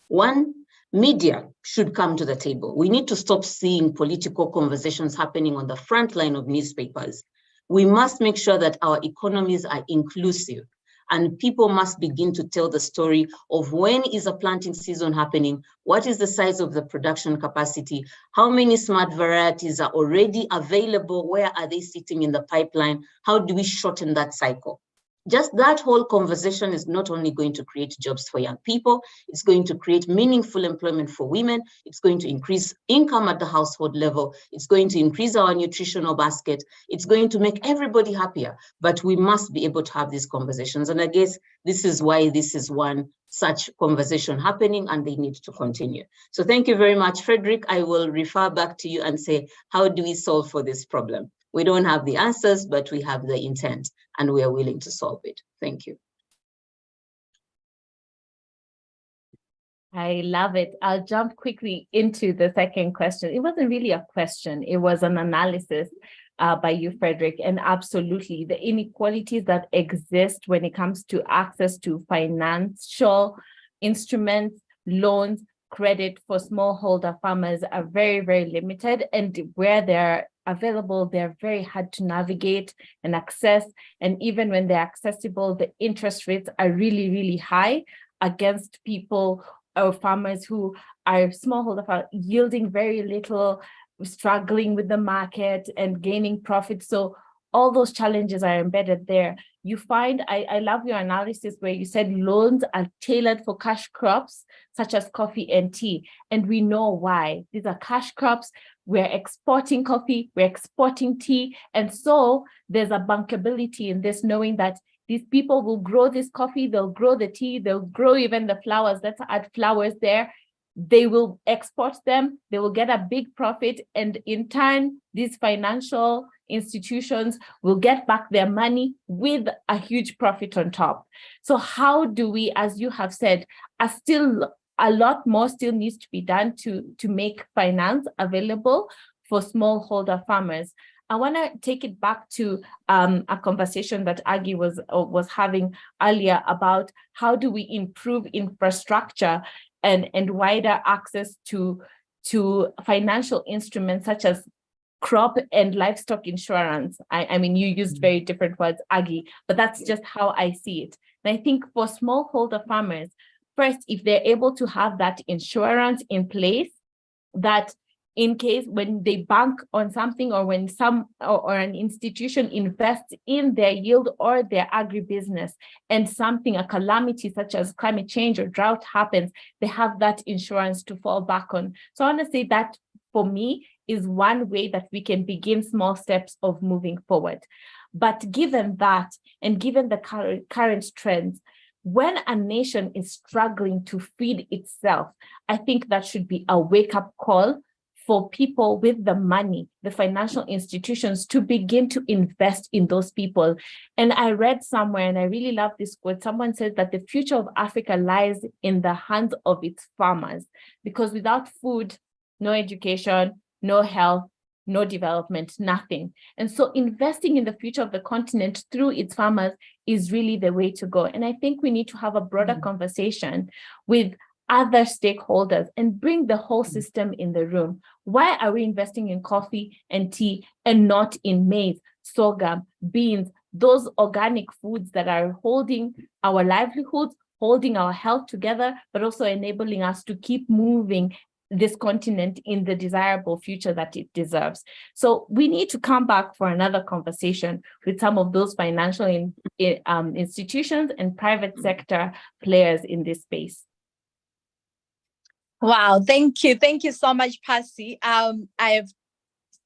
One, media should come to the table. We need to stop seeing political conversations happening on the front line of newspapers. We must make sure that our economies are inclusive, and people must begin to tell the story of when is a planting season happening, what is the size of the production capacity, how many smart varieties are already available, where are they sitting in the pipeline, how do we shorten that cycle? Just that whole conversation is not only going to create jobs for young people, it's going to create meaningful employment for women, it's going to increase income at the household level, it's going to increase our nutritional basket, it's going to make everybody happier. But we must be able to have these conversations. And I guess this is why this is one such conversation happening, and they need to continue. So thank you very much, Frederick. I will refer back to you and say, how do we solve for this problem? We don't have the answers, but we have the intent, and we are willing to solve it. Thank you. I love it. I'll jump quickly into the second question. It wasn't really a question. It was an analysis by you, Frederick. And absolutely, the inequalities that exist when it comes to access to financial instruments, loans, credit for smallholder farmers are very, very limited. And where they're available, they're very hard to navigate and access. And even when they're accessible, the interest rates are really, really high against people or farmers who are smallholder farmers, yielding very little, struggling with the market and gaining profit. So all those challenges are embedded there. You find, I love your analysis where you said loans are tailored for cash crops, such as coffee and tea. And we know why. These are cash crops. We're exporting coffee, we're exporting tea. And so there's a bankability in this, knowing that these people will grow this coffee, they'll grow the tea, they'll grow even the flowers. Let's add flowers there. They will export them, they will get a big profit. And in turn, these financial institutions will get back their money with a huge profit on top. So how do we, as you have said, a lot more still needs to be done to make finance available for smallholder farmers. I want to take it back to a conversation that Aggie was having earlier about how do we improve infrastructure and wider access to financial instruments such as crop and livestock insurance. I mean, you used very different words, Aggie, but that's just how I see it. And I think for smallholder farmers, first, if they're able to have that insurance in place, that in case when they bank on something or when or an institution invests in their yield or their agribusiness and a calamity such as climate change or drought happens, they have that insurance to fall back on. So I want to say that for me is one way that we can begin small steps of moving forward. But given that, and given the current trends, when a nation is struggling to feed itself, I think that should be a wake-up call for people with the money, the financial institutions, to begin to invest in those people. And I read somewhere, and I really love this quote, someone said that the future of Africa lies in the hands of its farmers, because without food, no education, no health, no development, nothing. And so investing in the future of the continent through its farmers is really the way to go. And I think we need to have a broader conversation with other stakeholders and bring the whole system in the room. Why are we investing in coffee and tea and not in maize, sorghum, beans, those organic foods that are holding our livelihoods, holding our health together, but also enabling us to keep moving this continent in the desirable future that it deserves? So we need to come back for another conversation with some of those financial institutions and private sector players in this space. Wow, thank you. Thank you so much, Percy. I've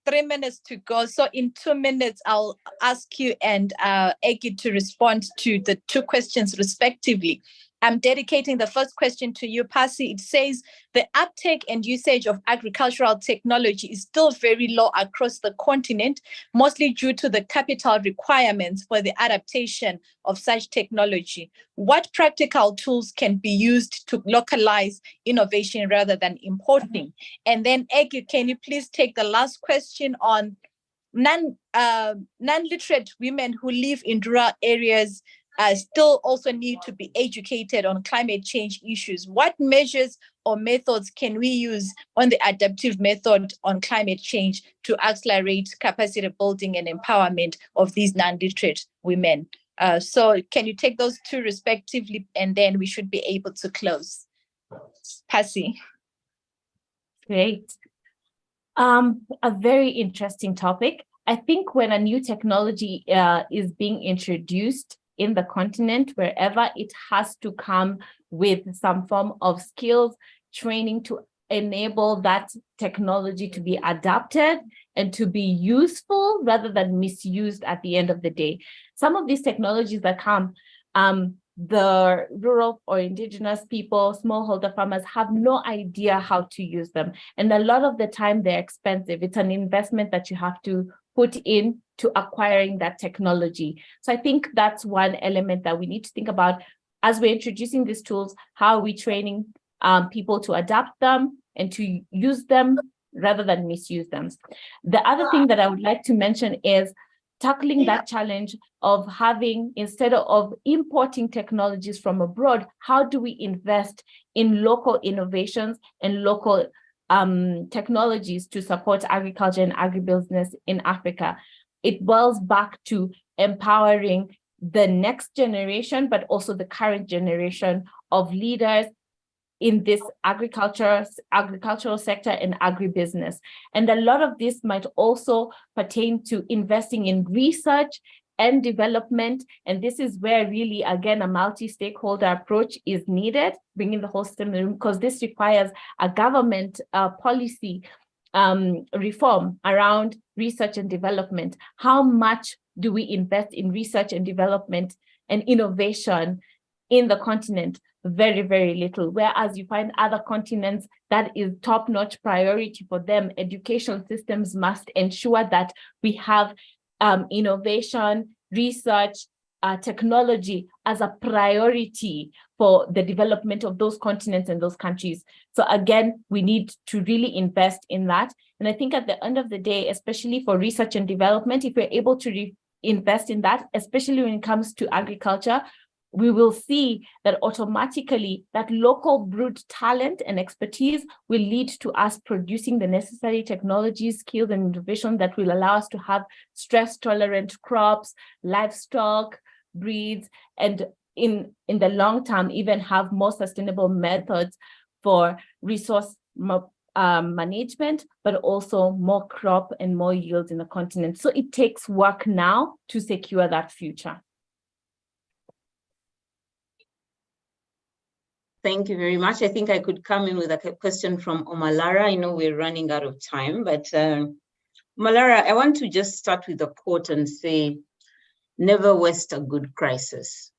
3 minutes to go. So in 2 minutes, I'll ask you and Egi to respond to the 2 questions respectively. I'm dedicating the first question to you, Pasi. It says the uptake and usage of agricultural technology is still very low across the continent, mostly due to the capital requirements for the adaptation of such technology. What practical tools can be used to localize innovation rather than importing? And then, Egi, can you please take the last question on non-literate women who live in rural areas still also need to be educated on climate change issues. What measures or methods can we use on the adaptive method on climate change to accelerate capacity building and empowerment of these non-literate women? So can you take those 2 respectively, and then we should be able to close. Pasi. Great. A very interesting topic. I think when a new technology is being introduced in the continent, wherever it has to come with some form of skills, training to enable that technology to be adapted and to be useful rather than misused at the end of the day. Some of these technologies that come, the rural or indigenous people, smallholder farmers have no idea how to use them. And a lot of the time they're expensive. It's an investment that you have to put in to acquiring that technology. So I think that's one element that we need to think about as we're introducing these tools. How are we training people to adapt them and to use them rather than misuse them? The other thing that I would like to mention is tackling that challenge of having, instead of importing technologies from abroad, how do we invest in local innovations and local technologies to support agriculture and agribusiness in Africa? It boils back to empowering the next generation, but also the current generation of leaders in this agricultural sector and agribusiness. And a lot of this might also pertain to investing in research and development. And this is where really, again, a multi-stakeholder approach is needed, bringing the whole system in the room, because this requires a government policy reform around research and development. How much do we invest in research and development and innovation in the continent? Very, very little. Whereas you find other continents, that is top-notch priority for them. Educational systems must ensure that we have innovation, research, technology as a priority for the development of those continents and those countries. So again, we need to really invest in that. And I think at the end of the day, especially for research and development, if we're able to invest in that, especially when it comes to agriculture, we will see that automatically that local brute talent and expertise will lead to us producing the necessary technologies, skills, and innovation that will allow us to have stress-tolerant crops, livestock, breeds, and in the long term, even have more sustainable methods for resource management, but also more crop and more yields in the continent. So it takes work now to secure that future. Thank you very much. I think I could come in with a question from Omalara. I know we're running out of time, but Omalara, I want to just start with a quote and say, never waste a good crisis.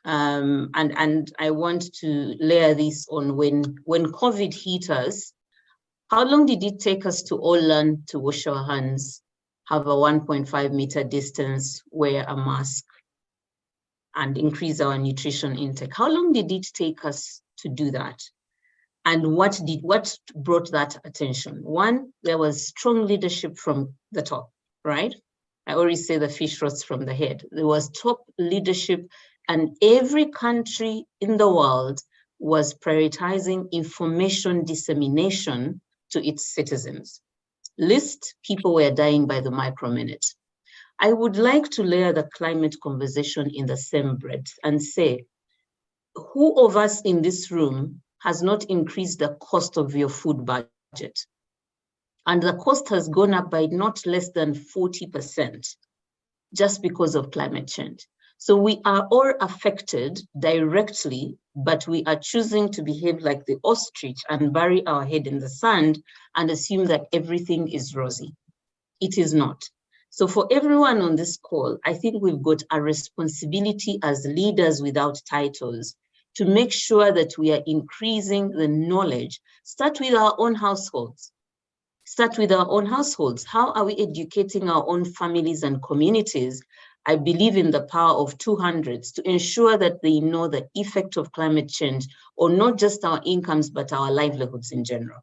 And I want to layer this on when COVID hit us, how long did it take us to all learn to wash our hands, have a 1.5 meter distance, wear a mask, and increase our nutrition intake? How long did it take us to do that? And what brought that attention? One, there was strong leadership from the top, right? I always say the fish rots from the head. There was top leadership, and every country in the world was prioritizing information dissemination to its citizens. Least people were dying by the microminute. I would like to layer the climate conversation in the same breath and say, who of us in this room has not increased the cost of your food budget? And the cost has gone up by not less than 40% just because of climate change. So we are all affected directly, but we are choosing to behave like the ostrich and bury our head in the sand and assume that everything is rosy. It is not. So for everyone on this call, I think we've got a responsibility as leaders without titles to make sure that we are increasing the knowledge. Start with our own households. Start with our own households. How are we educating our own families and communities? I believe in the power of 200s to ensure that they know the effect of climate change on not just our incomes, but our livelihoods in general.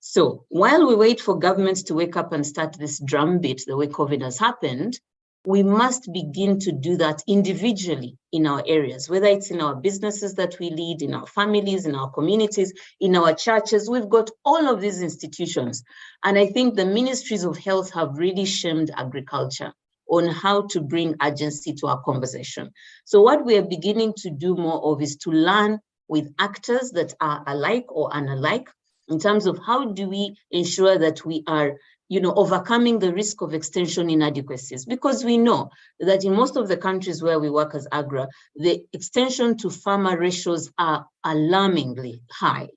So while we wait for governments to wake up and start this drumbeat the way COVID has happened, we must begin to do that individually in our areas, whether it's in our businesses that we lead, in our families, in our communities, in our churches. We've got all of these institutions. And I think the ministries of health have really shamed agriculture on how to bring urgency to our conversation. So what we are beginning to do more of is to learn with actors that are alike or unalike, in terms of how do we ensure that we are, overcoming the risk of extension inadequacies, because we know that in most of the countries where we work as AGRA, the extension to farmer ratios are alarmingly high.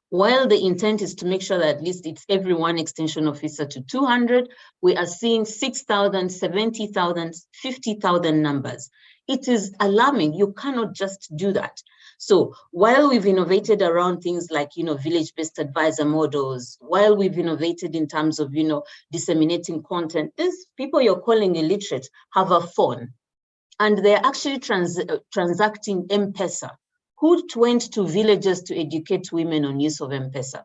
While the intent is to make sure that at least it's every one extension officer to 200, we are seeing 6,000, 70,000, 50,000 numbers. It is alarming. You cannot just do that. So while we've innovated around things like, village-based advisor models, while we've innovated in terms of, disseminating content, these people you're calling illiterate have a phone, and they're actually transacting M-Pesa. Who went to villages to educate women on use of M-Pesa?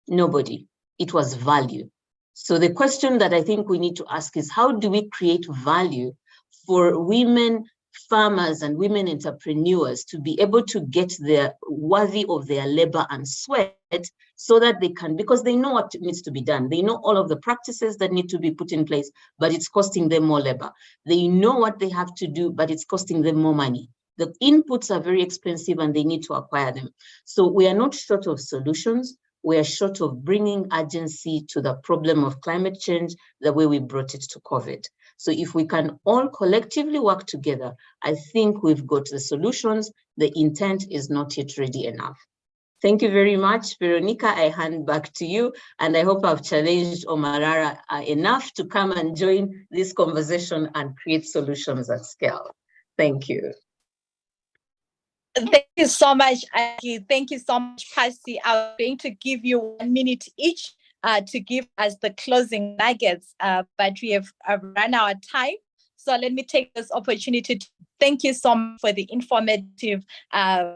Nobody. It was value. So the question that I think we need to ask is, how do we create value for women farmers and women entrepreneurs to be able to get their worthy of their labor and sweat, so that they can, because they know what needs to be done. They know all of the practices that need to be put in place, but it's costing them more labor. They know what they have to do, but it's costing them more money. The inputs are very expensive and they need to acquire them. So we are not short of solutions. We are short of bringing urgency to the problem of climate change the way we brought it to COVID. So if we can all collectively work together, I think we've got the solutions. The intent is not yet ready enough. Thank you very much, Veronica. I hand back to you, and I hope I've challenged Omarara enough to come and join this conversation and create solutions at scale. Thank you. Thank you so much, Aggie. Thank you so much, Pasi. I'm going to give you 1 minute each to give us the closing nuggets, but we have run our time. So let me take this opportunity to thank you so much for the informative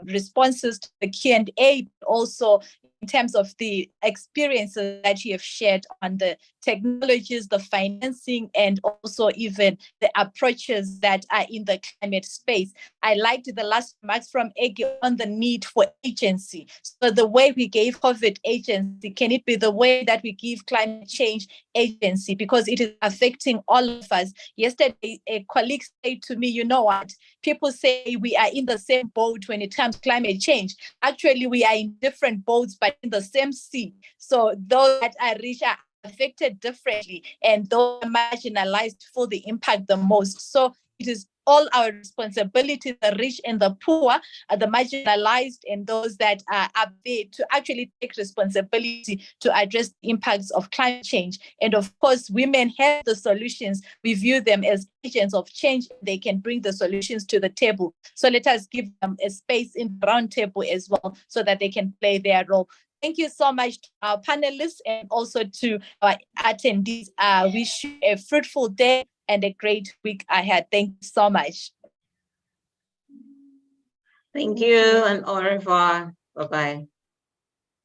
responses to the Q&A, but also in terms of the experiences that you have shared on the technologies, the financing, and also even the approaches that are in the climate space. I liked the last remarks from Egi on the need for agency. So the way we gave COVID agency, can it be the way that we give climate change agency? Because it is affecting all of us. Yesterday, a colleague said to me, you know what? People say we are in the same boat when it comes to climate change. Actually, we are in different boats, but in the same sea. So those that are rich are affected differently, and those are marginalized for the impact the most. So it is all our responsibility, the rich and the poor, the marginalized, and those that are up there, to actually take responsibility to address the impacts of climate change. And of course, women have the solutions. We view them as agents of change. They can bring the solutions to the table. So let us give them a space in the round table as well, so that they can play their role. Thank you so much to our panelists and also to our attendees. Wish you a fruitful day and a great week ahead. Thank you so much. Thank you, and au revoir. Bye-bye.